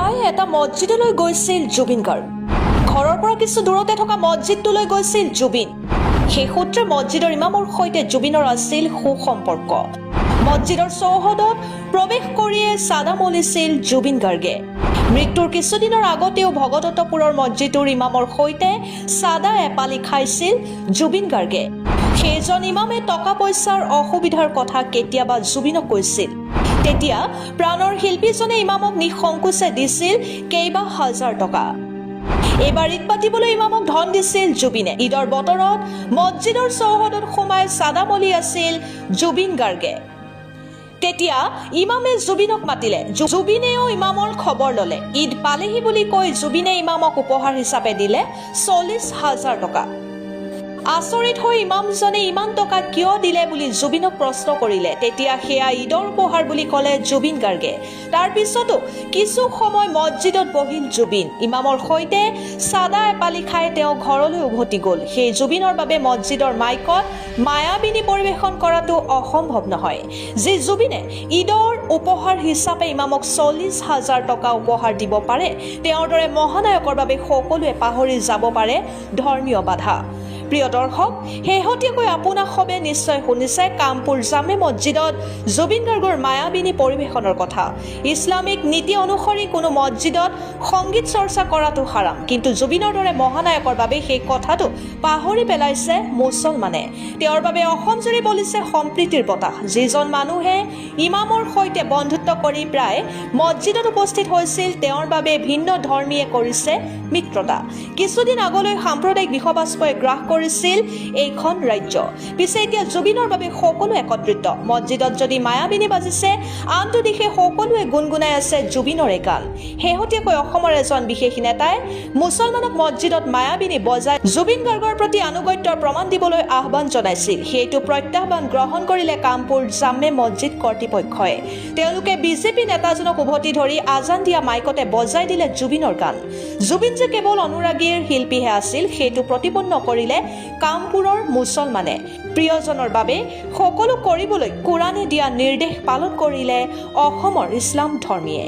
প্ৰায় এটা মছজিদলৈ গৈছিল জুবিন গাৰ্গ। ঘৰৰ পৰা কিছু দূৰতে থকা মছজিদটোলৈ গৈছিল জুবিন। সেই সূত্ৰে মছজিদৰ ইমামৰ সৈতে জুবিনৰ আছিল সুসম্পৰ্ক। মছজিদৰ চৌহদত প্ৰৱেশ কৰিয়ে চাদা মলিছিল জুবিন গাৰ্গে। মৃত্যুৰ কিছুদিনৰ আগতেও ভগদত্তপুৰৰ মছজিদৰ ইমামৰ সৈতে চাদা এপালি খাইছিল জুবিন গাৰ্গে। সেইজন ইমামে টকা পইচাৰ অসুবিধাৰ কথা কেতিয়াবা জুবিনক কৈছিল। তেতিয়া প্ৰাণৰ শিল্পীজনে ইমামক নিসংকোচে দিছিল কেইবা হাজাৰ টকা। এইবাৰ ঈদ পাতিবলৈ ইমামক ধন দিছিল জুবিনে। ঈদৰ বতৰত মছজিদৰ চৌহদত সোমাই চাদা মলি আছিল জুবিন গাৰ্গে। তেতিয়া ইমামে জুবিনক মাতিলে। জুবিনেও ইমামৰ খবৰ ললে। ঈদ পালেহি বুলি কৈ জুবিনে ইমামক উপহাৰ হিচাপে দিলে 40,000 টকা। আচৰিত হৈ ইমামজনে ইমান টকা কিয় দিলে বুলি জুবিনক প্ৰশ্ন কৰিলে। তেতিয়া সেয়া ঈদৰ উপহাৰ বুলি ক'লে জুবিন গাৰ্গে। তাৰ পিছতো কিছু সময় মছজিদত বহিল জুবিন। ইমামৰ সৈতে চাদা এপালি খাই তেওঁ ঘৰলৈ উভতি গ'ল। সেই জুবিনৰ বাবে মছজিদৰ মাইকত মায়াবিনী পৰিৱেশন কৰাটো অসম্ভৱ নহয়। যি জুবিনে ঈদৰ উপহাৰ হিচাপে ইমামক 40,000 টকা উপহাৰ দিব পাৰে, তেওঁৰ দৰে মহানায়কৰ বাবে সকলোৱে পাহৰি যাব পাৰে ধৰ্মীয় বাধা। প্ৰিয় দৰ্শক, শেহতীয়াকৈ আপোনাক সবে নিশ্চয় শুনিছে কামপুৰ জামে মছজিদত জুবিন গাৰ্গৰ মায়াবিনী পৰিৱেশনৰ কথা। ইছলামিক নীতি অনুসৰি কোনো মছজিদত সংগীত চৰ্চা কৰাটো হাৰাম, কিন্তু জুবিনৰ দৰে মহানায়কৰ বাবে সেই কথাটো পাহৰি পেলাইছে মুছলমানে। তেওঁৰ বাবে অসম জুৰি বলিছে সম্প্ৰীতিৰ বতাহ। যিজন মানুহে ইমামৰ সৈতে বন্ধুত্ব কৰি প্ৰায় মছজিদত উপস্থিত হৈছিল, তেওঁৰ বাবে ভিন্ন ধৰ্মীয়ে কৰিছে মিত্ৰতা। কিছুদিন আগলৈ সাম্প্ৰদায়িক বিষবাস্পই গ্ৰাস কৰিছিল এইখন ৰাজ্য। পিছে এতিয়া জুবিনৰ বাবে সকলো একত্ৰিত। মছজিদত যদি মায়াবিনী বাজিছে, আনটো দিশে সকলোৱে গুণগুণাই আছে জুবিনৰে গান। শেহতীয়াকৈ অসমৰ এজন বিশেষ নেতাই মুছলমানক মছজিদত মায়াবিনী বজাই জুবিন গাৰ্গৰ প্ৰতি আনুগত্যৰ প্ৰমাণ দিবলৈ আহ্বান জনাইছিল। সেইটো প্ৰত্যাহ্বান গ্ৰহণ কৰিলে কামপুৰ জামে মছজিদ কৰ্তৃপক্ষই। তেওঁলোকে বিজেপি নেতাজনক উভতি ধৰি আজান দিয়া মাইকতে বজাই দিলে জুবিনৰ গান। জুবিন যে কেৱল অনুৰাগীৰ শিল্পীহে আছিল, সেইটো প্ৰতিপন্ন কৰিলে কামপুৰৰ মুছলমানে। প্ৰিয়জনৰ বাবে সকলো কৰিবলৈ কোৰাণে দিয়া নিৰ্দেশ পালন কৰিলে অসমৰ ইছলাম ধৰ্মীয়ে।